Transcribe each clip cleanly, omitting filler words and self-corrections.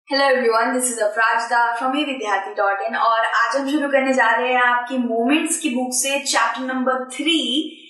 Hello everyone, this is Aparajita from evidyarthi.in और आज हम शुरू करने जा रहे हैं आपकी मोमेंट्स की बुक से chapter number 3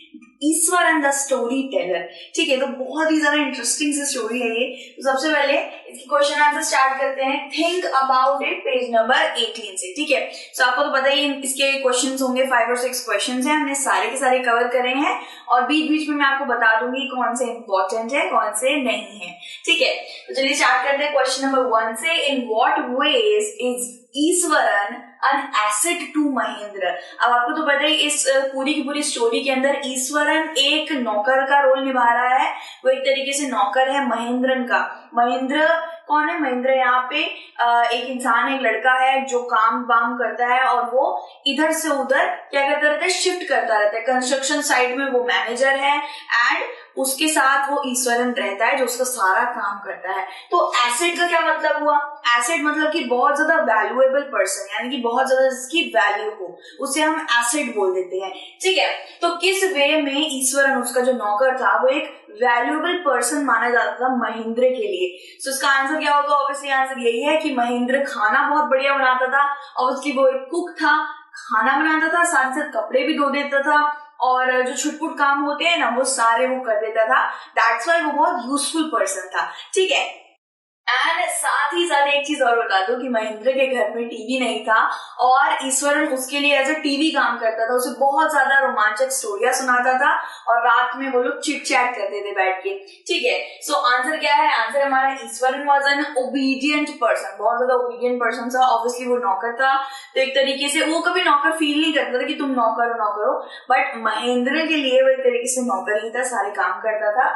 Eswaran the story teller. ठीक है, तो बहुत ही ज्यादा इंटरेस्टिंग सी स्टोरी है ये। तो सबसे पहले इसकी क्वेश्चन आंसर स्टार्ट करते हैं। Think about it, page number 18 से। ठीक है, तो आपको तो पता ही इसके क्वेश्चंस होंगे, 5 और 6 क्वेश्चंस हैं। हमने सारे के सारे कवर करे हैं और बीच बीच में मैं आपको बता दूंगी कौन से इंपॉर्टेंट है कौन से नहीं है। ठीक है, तो चलिए स्टार्ट करते हैं क्वेश्चन नंबर 1 से। In what ways is Ishwaran an asset to Mahendra. अब आपको तो पता है इस पूरी की पूरी स्टोरी के अंदर ईश्वरन एक नौकर का रोल निभा रहा है। वो एक तरीके से नौकर है महेंद्रन का। महेंद्र कौन है? महेंद्र यहाँ पे एक इंसान, एक लड़का है जो काम वाम करता है और वो इधर से उधर क्या करता रहता है, शिफ्ट करता रहता है। कंस्ट्रक्शन साइट में वो मैनेजर है एंड उसके साथ वो ईश्वरन रहता है जो उसका सारा काम करता है। तो एसेट का क्या मतलब हुआ? एसेट मतलब कि बहुत ज्यादा वैल्यूएबल पर्सन, यानी कि बहुत ज्यादा जिसकी वैल्यू हो, उसे हम एसेट बोल देते हैं। ठीक है, तो किस वे में ईश्वरन, उसका जो नौकर था, वो एक वैल्यूएबल पर्सन माना जाता था महेंद्र के लिए। सो इसका आंसर क्या होगा? ऑब्वियसली आंसर यही है कि महेंद्र खाना बहुत बढ़िया बनाता था और उसकी वो एक कुक था, खाना बनाता था, साथ साथ कपड़े भी धो देता था और जो छुटपुट काम होते हैं ना वो सारे वो कर देता था। दैट्स वाई वो बहुत यूजफुल पर्सन था। ठीक है, एंड साथ ही साथ एक चीज और बता दूं कि महेंद्र के घर में टीवी नहीं था और ईश्वरन उसके लिए एज अ टीवी काम करता था। उसे बहुत ज्यादा रोमांचक स्टोरियां सुनाता था और रात में वो लोग चिट चैट करते थे बैठ के। ठीक है, सो आंसर क्या है? आंसर हमारा Eswaran was an obedient person, बहुत ज्यादा ओबीडियंट पर्सन था। ऑब्वियसली वो नौकर था तो एक तरीके से वो कभी नौकर फील नहीं करता था कि तुम नौकर हो, बट महेंद्र के लिए वो एक तरीके से नौकर ही था, सारे काम करता था।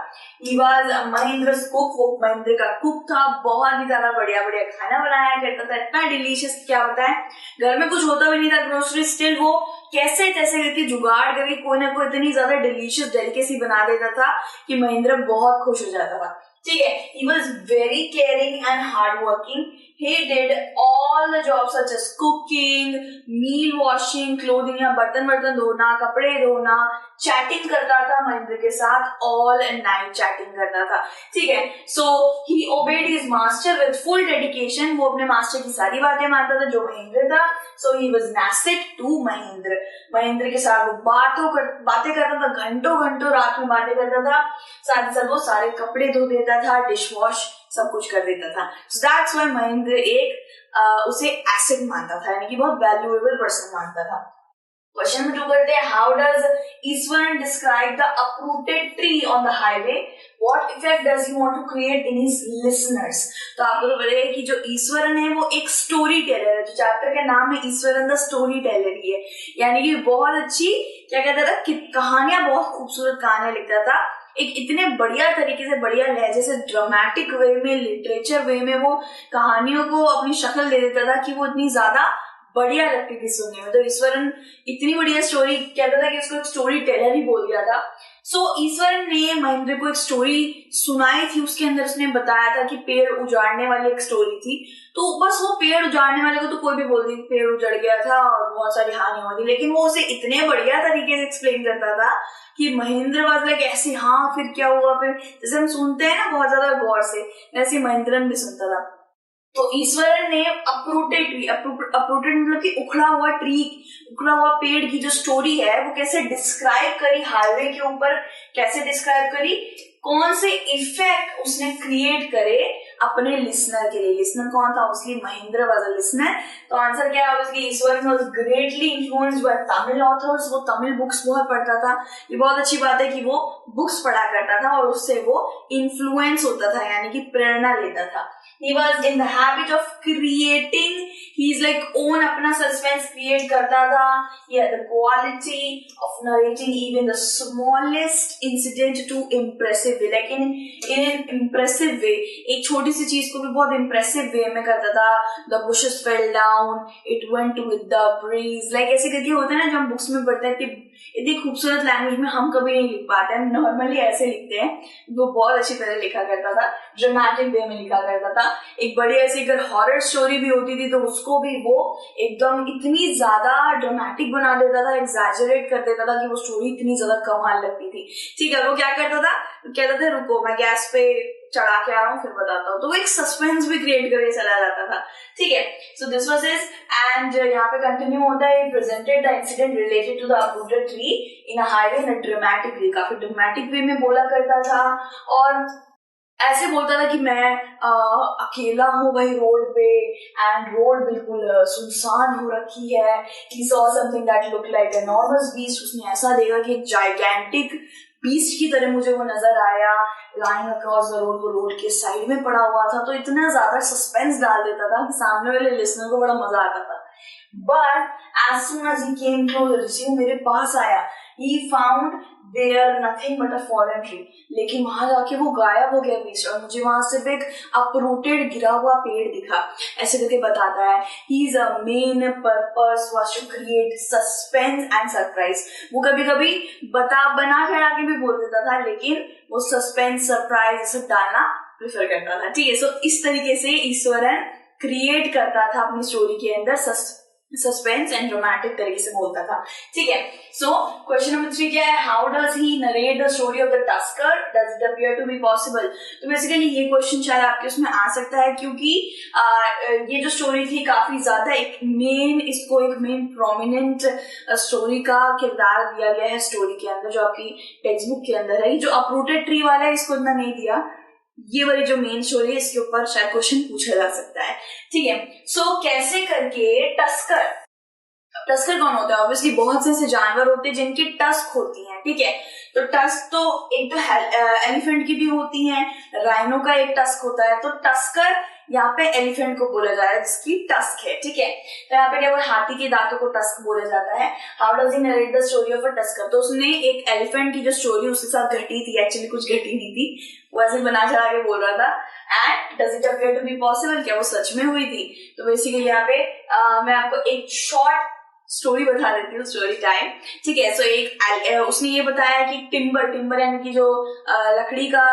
ही वाज महेंद्रस कुक, वो महेंद्र का कुक था। बहुत ही ज्यादा बढ़िया बढ़िया खाना बनाया करता था, इतना डिलीशियस क्या बताएं। घर में कुछ होता भी नहीं था ग्रोसरी, स्टिल वो कैसे तैसे करके जुगाड़ करके कोई ना कोई इतनी ज्यादा डिलीशियस डेलिकेसी बना देता था कि महेंद्र बहुत खुश हो जाता था। ठीक है, he was very caring and hardworking. He did all the jobs such as cooking, meal washing, clothing या बर्तन धोना, कपड़े धोना, चैटिंग करता था महेंद्र के साथ, all night चैटिंग करता था। ठीक है, so he obeyed his master with full dedication. वो अपने मास्टर की सारी बातें मानता था जो महेंद्र था। So he was an asset to Mahendra. Mahendra के साथ वो बातें करता था, घंटों घंटों रात में बातें करता था, साथ ही साथ वो सारे कपड़े धो देता था, डिश वॉश सब कुछ कर देता था। So that's why महेंद्र एक उसे एसेट मानता था, यानी कि बहुत वैल्यूएबल पर्सन मानता था। क्वेश्चन नंबर 2 करते हैं। How does Eswaran describe the uprooted tree on the highway? What effect does he want to create in his listeners? तो आपको तो पता है कि जो ईश्वरन है वो एक स्टोरी टेलर है। जो चैप्टर का नाम है ईश्वरन द स्टोरी टेलर ही है, यानी कि बहुत अच्छी क्या कहता था कि कहानियां, बहुत खूबसूरत कहानियां लिखता था। एक इतने बढ़िया तरीके से, बढ़िया लहजे से, ड्रामेटिक वे में, लिटरेचर वे में वो कहानियों को अपनी शक्ल दे देता था कि वो इतनी ज्यादा बढ़िया लगती थी सुनने में। तो ईश्वरन इतनी बढ़िया स्टोरी कहता था कि उसको एक स्टोरी टेलर ही बोल दिया था। सो ईश्वरन ने महेंद्र को एक स्टोरी सुनाई थी, उसके अंदर उसने बताया था कि पेड़ उजाड़ने वाली एक स्टोरी थी। तो बस वो पेड़ उजाड़ने वाले को तो कोई भी बोल दी पेड़ उजड़ गया था और बहुत सारी हानि हुई थी, लेकिन वो उसे इतने बढ़िया तरीके से एक्सप्लेन करता था कि महेंद्र वाज लाइक ऐसे, हाँ फिर क्या हुआ, फिर जैसे हम सुनते हैं ना बहुत ज्यादा गौर से, वैसे महेंद्रन भी सुनता था। तो ईश्वरन ने अपरूटेड ट्री, अपरूटेड मतलब कि उखड़ा हुआ ट्री, उखड़ा हुआ पेड़ की जो स्टोरी है वो कैसे डिस्क्राइब करी, हाईवे के ऊपर कैसे डिस्क्राइब करी, कौन से इफेक्ट उसने क्रिएट करे अपने लिसनर के लिए। लिसनर कौन था? Obviously Mahendra was a listener. तो आंसर क्या है? Obviously Eswaran was greatly influenced by Tamil authors. वो तमिल बुक्स बहुत पढ़ता था। ये बहुत अच्छी बात है कि वो बुक्स पढ़ा करता था और उससे वो इन्फ्लुएंस होता था, यानी कि प्रेरणा लेता था। He was in the habit of creating. He's like own अपना suspense create करता था. He had the quality of narrating even the smallest incident to impressive way. Like in an impressive way. एक छोटी सी चीज को भी बहुत impressive way में करता था. The bushes fell down. It went with the breeze. Like ऐसे करके होता है ना जो हम बुक्स में पढ़ते हैं कि इतनी खूबसूरत लैंग्वेज में हम कभी नहीं लिख पाते हैं, नॉर्मली ऐसे लिखते हैं। वो बहुत अच्छी तरह लिखा करता था, ड्रामेटिक वे में लिखा करता था। एक बड़ी ऐसी अगर हॉरर स्टोरी भी होती थी तो उसको भी वो एकदम इतनी ज्यादा ड्रामेटिक बना देता था, एग्जैजरेट कर देता था कि वो स्टोरी इतनी ज्यादा कमाल लगती थी। ठीक है, वो क्या करता था, कहता था रुको मैं गैस पे चढ़ा के आ रहा हूँ फिर बताता हूँ, तो वो एक सस्पेंस भी क्रिएट करके चला जाता था, ठीक है। So this was is, and यहाँ पे कंटिन्यू होता है, presented the incident related to the uprooted tree in a highway in a dramatic way, काफी ड्रामेटिक वे में बोला करता था और ऐसे बोलता था कि मैं अकेला हूँ भाई रोड पे, एंड रोड बिल्कुल सुनसान हो रखी है। He saw something that looked like a enormous beast, उसने ऐसा देखा कि एक जाइगेंटिक बीस्ट की तरह मुझे वो नजर आया, लाइंग अक्रॉस द रोड, वो रोड के साइड में पड़ा हुआ था। तो इतना ज्यादा सस्पेंस डाल देता था कि सामने वाले लिसनर को बड़ा मजा आता था। But as soon as he came closer, जैसे मेरे पास आया, he found there nothing but a fallen tree, लेकिन वहां जाके वो गायब हो गया बीच, और मुझे वहां सिर्फ एक uprooted गिरा हुआ पेड़ दिखा। ऐसे करके बताता है, his main purpose was to create suspense and surprise। वो कभी कभी बना चढ़ा के भी बोल देता था, लेकिन वो सस्पेंस सरप्राइज सब डालना प्रेफर करता था, ठीक है। सो इस तरीके से ईश्वरन क्रिएट करता था अपनी स्टोरी के अंदर सस्पेंस एंड ड्रामेटिक तरीके से बोलता था, ठीक है। सो क्वेश्चन नंबर 3 क्या है, how does he narrate the story of the tusker, does it appear to be possible. तो बेसिकली ये क्वेश्चन शायद आपके उसमें आ सकता है, क्योंकि ये जो स्टोरी थी काफी ज्यादा इसको एक मेन प्रोमिनेंट स्टोरी का किरदार दिया गया है स्टोरी के अंदर, जो आपकी टेक्स्ट बुक के अंदर है। जो अपरूटेड ट्री वाला है इसको इतना नहीं दिया, ये वाली जो मेन स्टोरी है इसके ऊपर शायद क्वेश्चन पूछा जा सकता है, ठीक है। सो कैसे करके टस्कर कौन होता है, ऑब्वियसली बहुत से ऐसे जानवर होते हैं जिनकी टस्क होती हैं, ठीक है। तो टस्क तो एक तो एलिफेंट की भी होती है, राइनो का एक टस्क होता है, तो टस्कर यहाँ पे एलिफेंट को बोला जा रहा है जिसकी टस्क है, ठीक है। तो यहाँ पे क्या वो हाथी के दांतों को टस्क बोला जाता है। How does he narrate the story of a tusker, तो उसने एक एलिफेंट की जो स्टोरी उसके साथ घटी थी, एक्चुअली कुछ घटी नहीं थी, वो ऐसे बना चढ़ा के बोल रहा था। And does it appear to be possible, क्या वो सच में हुई थी। तो बेसिकली यहाँ पे मैं आपको एक शॉर्ट स्टोरी बता देती हूँ, स्टोरी टाइम, ठीक है। सो एक उसने ये बताया कि टिम्बर यानी कि जो लकड़ी का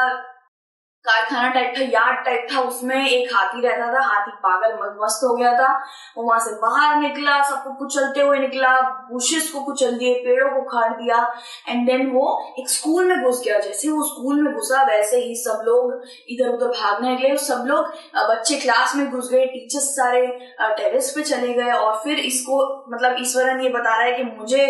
कारखाना टाइप था, यार्ड टाइप था, उसमें एक हाथी रहता था। हाथी पागल मस्त हो गया था, वो वहां से बाहर निकला, सबको कुचलते हुए निकला, बुशेस को कुचल दिए, पेड़ों को काट दिया, एंड देन वो एक स्कूल में घुस गया। जैसे वो स्कूल में घुसा वैसे ही सब लोग इधर उधर भागने लगे, सब लोग बच्चे क्लास में घुस गए, टीचर्स सारे टेरेस पे चले गए, और फिर इसको मतलब ईश्वरन ये बता रहा है कि मुझे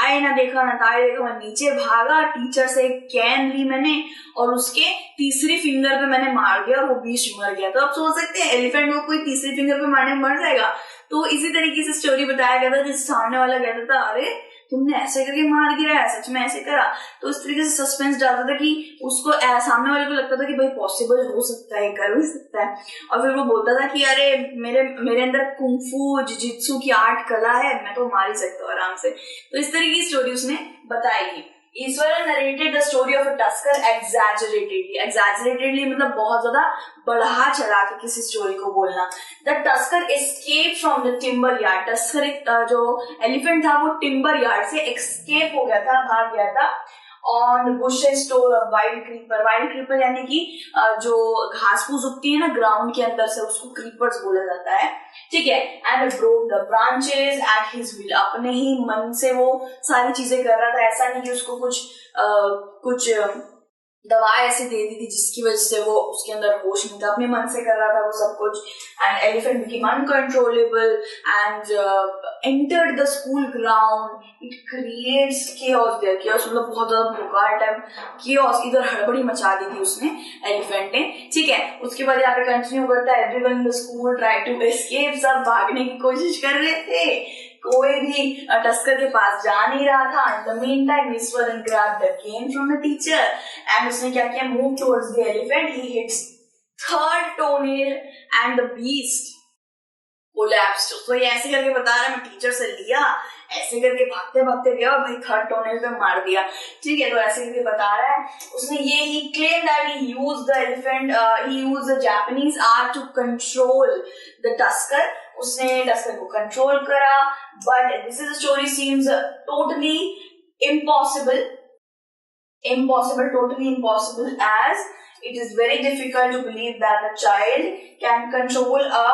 आए ना देखा ना ताए देखा, मैं नीचे भागा, टीचर से एक कैन ली मैंने और उसके तीसरी फिंगर पे मैंने मार दिया और वो बीच मर गया। तो आप सोच सकते हैं एलिफेंट को कोई तीसरी फिंगर पे मारने मर जाएगा। तो इसी तरीके से स्टोरी बताया गया था, जिस सामने वाला कहता था अरे तुमने ऐसे करके मार गिरा है, सच में ऐसे करा। तो इस तरीके से सस्पेंस डालता था कि उसको सामने वाले को लगता था कि भाई पॉसिबल हो सकता है, कर भी सकता है। और फिर वो बोलता था कि अरे मेरे अंदर कुंफू जिजित्सु की आर्ट कला है, मैं तो मार ही सकता हूँ आराम से। तो इस तरीके की स्टोरी उसने बताई थी। Ishwaran narrated the story of a tusker exaggeratedly मतलब बहुत ज्यादा बढ़ा चढ़ा के किसी स्टोरी को बोलना। The tusker escape from the timber yard, tusker एक जो एलिफेंट था वो टिम्बर यार्ड से एस्केप हो गया था, भाग गया था। On bushes to wild creeper यानी कि जो घास फूस उगती है ना ग्राउंड के अंदर से, उसको क्रीपर्स बोला जाता है, ठीक है। And broke the branches at his will, अपने ही मन से वो सारी चीजें कर रहा था, ऐसा नहीं कि उसको कुछ दवा ऐसे दे दी थी जिसकी वजह से वो उसके अंदर होश नहीं था, अपने मन से कर रहा था वो सब कुछ। And elephant became uncontrollable and entered the school ground, it creates chaos there, chaos मतलब बहुत ज्यादा भूखा टाइम, केओस, इधर हड़बड़ी मचा दी थी उसने एलिफेंट ने, ठीक है। उसके बाद यहाँ पे कंटिन्यू करता है, everyone in the school try to escape, सब भागने की कोशिश कर रहे थे, कोई भी टस्कर के पास जा नहीं रहा था। In the meantime Ishwaran grabbed the cane from the teacher and उसने क्या किया, move towards the elephant, he hits third toenail and the beast collapsed. तो ये ऐसे करके बता रहा है, मैं टीचर से लिया, ऐसे करके भागते भागते गया और भाई थर्ड टोनेल पे मार दिया, ठीक है। तो ऐसे करके बता रहा है उसने ये, he claim that he used the elephant, he used the Japanese art to control the tusker, उसने टस्कर को कंट्रोल करा। But this is story seems totally impossible, totally impossible, as it is very difficult to believe that a child can control a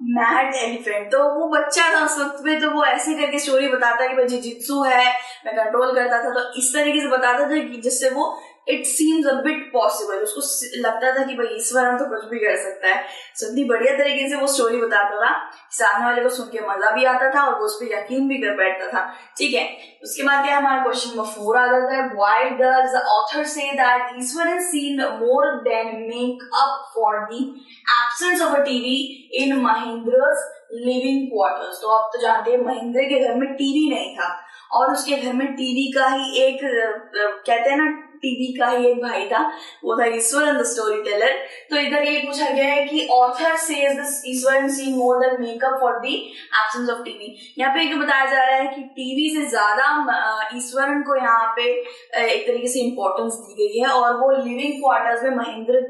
mad elephant. तो वो बच्चा था उस वक्त में, तो वो ऐसे करके स्टोरी बताता कि भाई जिजित्सु है, मैं कंट्रोल करता था, तो इस तरीके से बताता था कि जिससे वो it seems a bit possible, उसको लगता था कि भाई ईश्वरन तो कुछ भी कर सकता है। सो इतनी बढ़िया तरीके से वो स्टोरी बताता था, सामने वाले को सुन के मजा भी आता था और वो उस पर यकीन भी कर बैठता था। ठीक है, उसके बाद क्या हमारा क्वेश्चन नंबर 4 आ जाता है, why does the author say that Ishwaran seen more than make up for the absence of a TV in Mahendra's living quarters. तो आप तो जानते हैं महेंद्र के घर में टीवी नहीं था और उसके घर में टीवी का ही एक कहते हैं ना, टीवी का ही एक भाई था, वो था ईश्वरन द स्टोरी टेलर। तो इधर ये पूछा गया है कि author says this Eswaran seen more then makeup for the absence of TV. यहाँ पे एक बताया जा रहा है कि टीवी से ज्यादा ईश्वरन को यहाँ पे एक तरीके से इम्पोर्टेंस दी गई है और वो लिविंग क्वार्टर्स में महेंद्र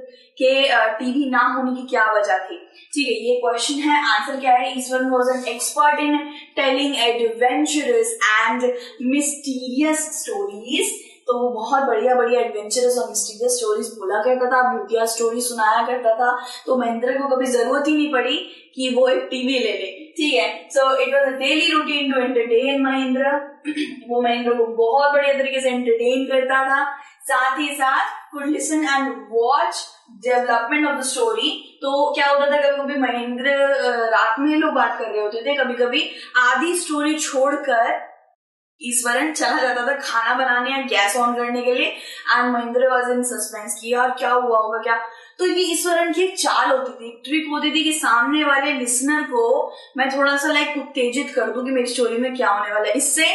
के टीवी ना होने की क्या वजह थी। ठीक है, ये क्वेश्चन है। आंसर क्या है, Eswaran was an expert in telling adventurous and mysterious stories. तो वो बहुत बढ़िया बढ़िया एडवेंचरस और मिस्टीरियस स्टोरीज बोला करता था, भूतिया स्टोरी सुनाया करता था। तो महेंद्र को कभी जरूरत ही नहीं पड़ी कि वो एक टीवी ले ले। ठीक है, so it was a daily routine to entertain Mahendra. वो महेंद्र को बहुत बढ़िया तरीके से एंटरटेन करता था, साथ ही साथ could listen and watch development of the story. तो क्या होता था, कभी कभी महेंद्र रात में लोग बात कर रहे होते थे, कभी कभी आधी स्टोरी छोड़कर ईश्वरन चला जाता था खाना बनाने या गैस ऑन करने के लिए, and Mahendra was in suspense कि यार क्या हुआ होगा क्या। तो ये ईश्वरन की एक चाल होती थी, ट्रिक होती थी कि सामने वाले लिसनर को मैं थोड़ा सा उत्तेजित कर दूं कि मेरी स्टोरी में क्या होने वाला है। इससे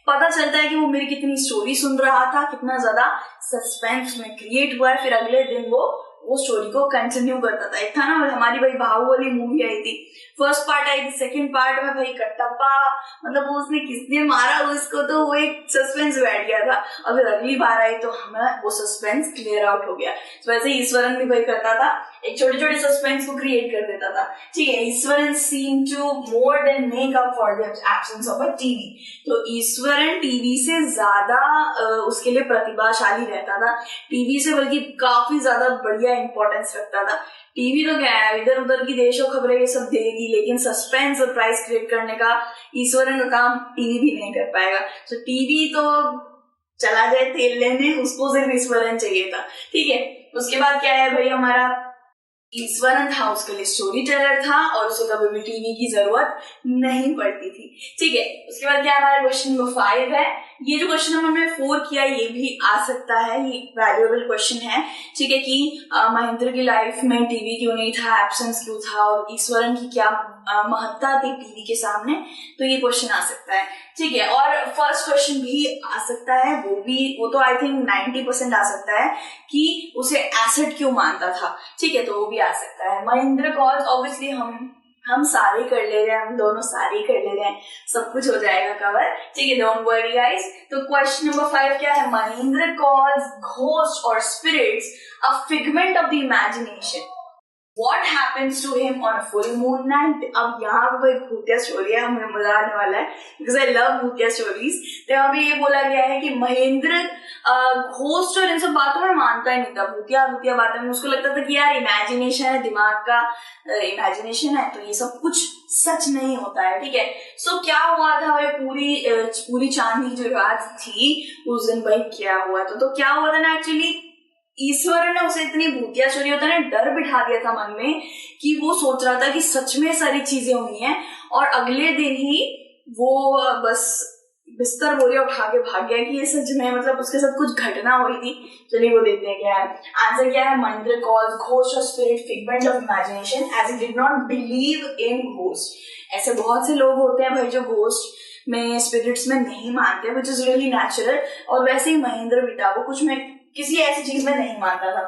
पता चलता है कि वो मेरी कितनी स्टोरी सुन रहा था, कितना ज्यादा सस्पेंस में क्रिएट हुआ है। फिर अगले दिन वो स्टोरी को कंटिन्यू करता था। एक था ना हमारी भाई बाहुबली मूवी आई थी, फर्स्ट पार्ट आई थी, सेकंड पार्ट में भाई कटप्पा मतलब वो उसने किसने मारा उसको, तो वो एक सस्पेंस बैठ गया था और फिर अगली बार आई तो हमें वो सस्पेंस क्लियर आउट हो गया। तो वैसे ईश्वरन भी भाई करता था, एक छोटे छोटे सस्पेंस को क्रिएट कर देता था। ठीक है, Ishwaran seem to more than make up for the absence of a TV. तो ईश्वरन टीवी से ज्यादा उसके लिए प्रतिभाशाली रहता था, टीवी से बल्कि काफी ज्यादा बढ़िया इंपॉर्टेंस रखता था। टीवी तो क्या है, इधर उधर की देशों खबरें ये सब देगी, लेकिन सस्पेंस सरप्राइज क्रिएट करने का ईश्वरन का काम टीवी भी नहीं कर पाएगा। तो टीवी तो चला जाए तेल लेने, उसको सिर्फ ईश्वरन चाहिए था। ठीक है, उसके बाद क्या है भाई, हमारा ईश्वरन था उसके लिए स्टोरी टेलर था और उसे कभी भी टीवी की जरूरत नहीं पड़ती थी। ठीक है, उसके बाद क्या हमारा क्वेश्चन नंबर 5 है। ये जो क्वेश्चन हमने 4 किया ये भी आ सकता है, ये वैल्यूएबल क्वेश्चन है। ठीक है, कि महेंद्र की लाइफ में टीवी क्यों नहीं था, एब्सेंस क्यों था और ईश्वरन की क्या महत्ता थी टीवी के सामने। तो ये क्वेश्चन आ सकता है। ठीक है, और फर्स्ट क्वेश्चन भी आ सकता है, वो तो आई थिंक 90% आ सकता है कि उसे एसेट क्यों मानता था। ठीक है, तो वो भी आ सकता है। महेंद्र कॉल्स ऑब्वियसली हम सारे कर ले रहे हैं, हम दोनों सारे कर ले रहे हैं, सब कुछ हो जाएगा कवर। ठीक है, डोंट वरी गाइस। तो क्वेश्चन नंबर 5 क्या है, महेंद्र कॉल्स घोस्ट और spirits a figment of the imagination. What happens to him on a full moon night? अब यहाँ पे कोई भूतिया स्टोरी है, हमें मजा आने वाला है because I love भूतिया स्टोरीज। तो यहाँ पे ये बोला गया है कि महेंद्र घोस्ट और इन सब बातों में मानता ही नहीं था, भूतिया बातों में उसको लगता था कि यार इमेजिनेशन है, दिमाग का इमेजिनेशन है, तो ये सब कुछ सच नहीं होता है। ठीक है, सो क्या हुआ था भाई, पूरी चांदी की जो रात थी उस दिन भाई क्या हुआ था। तो क्या हुआ था ना, एक्चुअली ईश्वरन ने उसे इतनी भूतिया स्टोरी होता है डर बिठा दिया था मन में कि वो सोच रहा था कि सच में सारी चीजें हुई हैं, और अगले दिन ही वो बस बिस्तर बोरिया उठा के भाग गया कि ये सच में मतलब उसके साथ कुछ घटना हुई थी। चलिए वो देखते हैं क्या है। आंसर क्या है, महेंद्र कॉल्स घोस्ट और spirit figment of imagination as he did not believe in ghost. ऐसे बहुत से लोग होते हैं भाई जो घोस्ट में स्पिरिट्स में नहीं मानते, विच इज रियली नेचुरल। और वैसे ही महेंद्र भी था, वो कुछ में किसी ऐसी चीज में नहीं मानता था।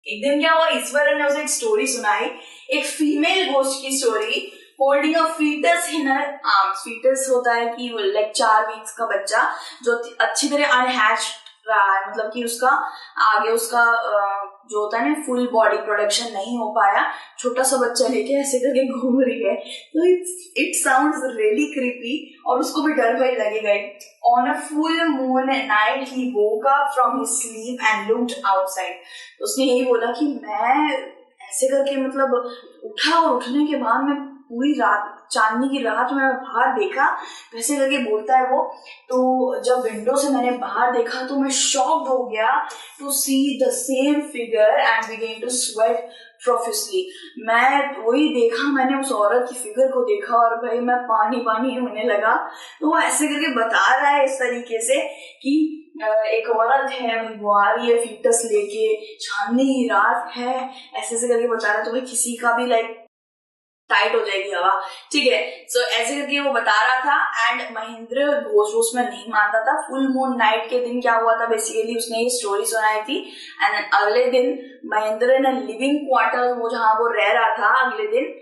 एक दिन क्या हुआ, ईश्वरन ने उसे एक स्टोरी सुनाई, एक फीमेल घोस्ट की story, holding a foetus in her arms. Foetus होता है कि लाइक 4 वीक्स का बच्चा जो अच्छी तरह अनहैच्ड रहा है, मतलब कि उसका आगे उसका जो होता है ना फुल बॉडी प्रोडक्शन नहीं हो पाया, छोटा सा बच्चा लेके ऐसे करके घूम रही है। तो इट साउंड्स रियली क्रीपी और उसको भी डर भय लगेगा। On a full moon night he woke up from his sleep and looked outside. तो उसने यही बोला कि मैं ऐसे करके मतलब उठा और उठने के बाद मैं पूरी रात, चांदनी की रात में बाहर देखा, वैसे करके बोलता है वो। तो जब विंडो से मैंने बाहर देखा तो मैं शॉक्ड हो गया to see the same figure and began to sweat profusely. मैं वही देखा, मैंने उस औरत की फिगर को देखा और भाई मैं पानी पानी होने लगा। तो वो ऐसे करके बता रहा है इस तरीके से कि एक औरत है, वो आ रही है फीटस लेके, चांदनी की रात है, ऐसे ऐसे करके बता रहा है। तो भाई किसी का भी लाइक टाइट हो जाएगी हवा, ठीक है। सो ऐसे करके वो बता रहा था। एंड महेंद्र घोष वोष में नहीं मानता था। फुल मून नाइट के दिन क्या हुआ था, बेसिकली उसने ये स्टोरी सुनाई थी। एंड अगले दिन महेंद्र ने लिविंग क्वार्टर, वो जहाँ वो रह रहा था, अगले दिन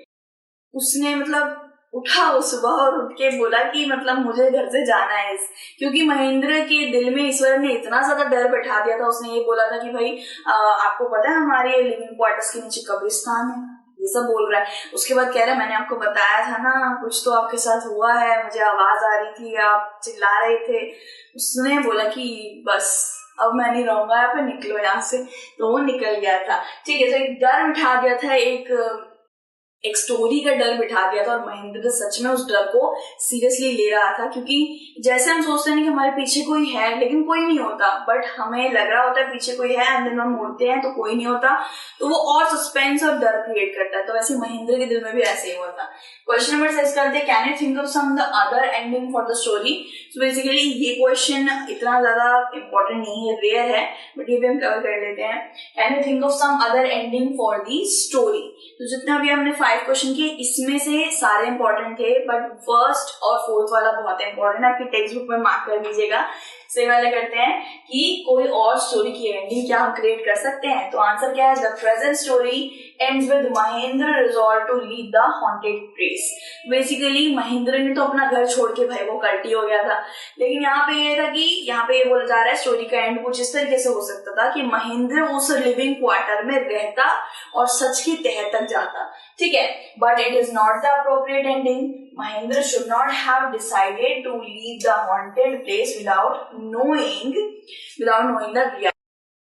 उसने मतलब उठा वो सुबह और उठ के बोला कि मतलब मुझे घर से जाना है, क्योंकि महेंद्र के दिल में ईश्वर ने इतना ज्यादा डर बैठा दिया था। उसने ये बोला था कि भाई आपको पता है हमारे लिविंग क्वार्टर्स के नीचे कब्रिस्तान है, ये सब बोल रहा है। उसके बाद कह रहा है मैंने आपको बताया था ना, कुछ तो आपके साथ हुआ है, मुझे आवाज आ रही थी, आप चिल्ला रहे थे। उसने बोला कि बस अब मैं नहीं रहूंगा यहाँ पे, निकलो यहाँ से। तो वो निकल गया था, ठीक है। तो एक डर बिठा दिया था, एक स्टोरी का डर बिठा दिया था। और महेंद्र सच में उस डर को सीरियसली ले रहा था, क्योंकि जैसे हम सोचते हैं कि हमारे पीछे कोई है लेकिन कोई नहीं होता, बट हमें लग रहा होता है पीछे कोई है, एंड देन हम मुड़ते हैं तो कोई नहीं होता, तो वो और सस्पेंस और डर क्रिएट करता है। तो वैसे महेंद्र के दिल में भी ऐसे ही हुआ था। क्वेश्चन नंबर 6 करते हैं, can you think of some the other ending for the story. So basically ये क्वेश्चन इतना ज्यादा इंपॉर्टेंट नहीं है, रेयर है, बट ये भी हम कवर कर लेते हैं। Can you think of some other ending for the story. तो जितना भी हमने 5 क्वेश्चन किए, इसमें से सारे इंपॉर्टेंट थे, बट फर्स्ट और फोर्थ वाला बहुत इंपॉर्टेंट है, आपकी टेक्स्ट बुक में मार्क कर दीजिएगा। सही वाले करते हैं कि कोई और स्टोरी की एंडिंग क्या हम क्रिएट कर सकते हैं। तो आंसर क्या है, the present story ends with Mahendra resolve to leave the haunted place. Basically Mahendra ने तो अपना घर छोड़ के भाई वो कल्टी हो गया था, लेकिन यहाँ पे ये था कि यहाँ पे ये बोला जा रहा है स्टोरी का एंड कुछ इस तरीके से हो सकता था कि महेंद्र उस लिविंग क्वार्टर में रहता और सच की तह तक जाता, ठीक है। But it is not the appropriate ending. Mahendra should not have decided to leave the haunted place without knowing the reality.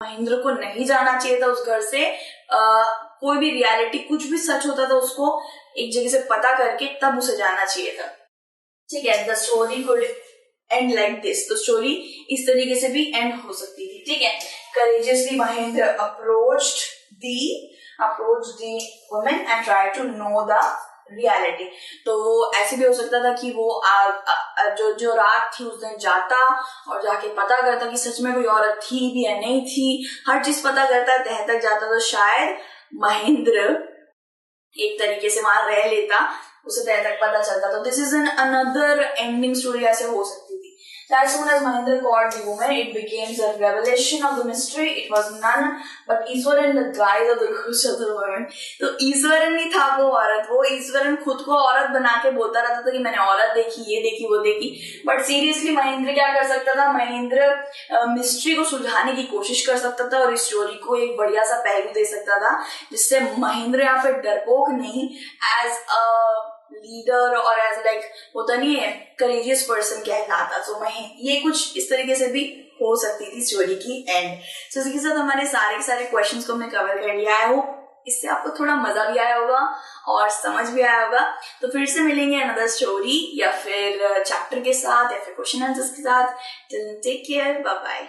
Mahendra को नहीं जाना चाहिए था उस घर से। कोई भी रियलिटी, कुछ भी सच होता था उसको एक जगह से पता करके तब उसे जाना चाहिए था, ठीक है। The story could and like this. तो स्टोरी इस तरीके से भी एंड हो सकती थी, ठीक है। Courageously Mahendra approached the woman and try to know the reality. तो ऐसे भी हो सकता था कि वो जो रात थी उस दिन जाता और जाके पता करता कि सच में कोई औरत थी भी या नहीं थी, हर चीज पता करता, तह तक जाता, तो शायद महेंद्र एक तरीके से वहां रह लेता, उसे तह तक पता चलता। तो this is an another ending story ऐसे हो सकती थी। As soon as Mahendra caught the woman, it became the revelation of the mystery. It was none but Ishwaran in the guise of the ghost of the woman. तो ईश्वरन ही था वो औरत। वो ईश्वरन खुद को औरत बना के बोलता रहता था कि मैंने औरत देखी, ये देखी, वो देखी। बट सीरियसली महेंद्र क्या कर सकता था, महेंद्र मिस्ट्री को सुलझाने की कोशिश कर सकता था और इस स्टोरी को एक बढ़िया सा पहलू दे सकता था, जिससे महेंद्र यहाँ पे डरपोक नहीं, एज अ लीडर और एज लाइक होता नहीं है करेजियस पर्सन कहलाता। तो ये कुछ इस तरीके से भी हो सकती थी स्टोरी की एंड। तो इसके साथ हमारे सारे क्वेश्चंस को हमने कवर कर लिया है। वो इससे आपको थोड़ा मजा भी आया होगा और समझ भी आया होगा। तो फिर से मिलेंगे अनदर स्टोरी या फिर चैप्टर के साथ या फिर क्वेश्चन आंसर्स के साथ। Take care, bye bye.